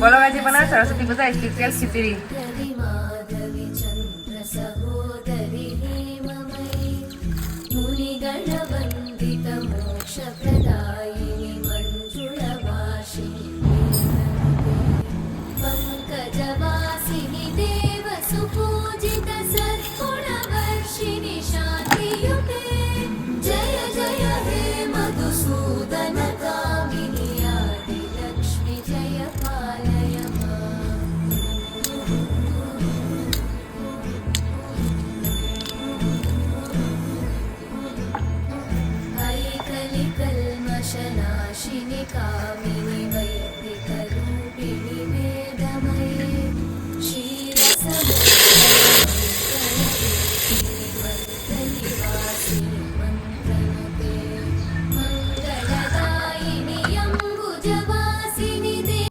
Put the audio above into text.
बोलो गाजी बना सरस्वती पूजा स्पेशल खिचड़ी पंकजवासिनि देव सुपूजित सद्गुणवर्षिणि शान्तियुते जय जय हे मधुसूदन कामिनि आदिलक्ष्मि जय पालय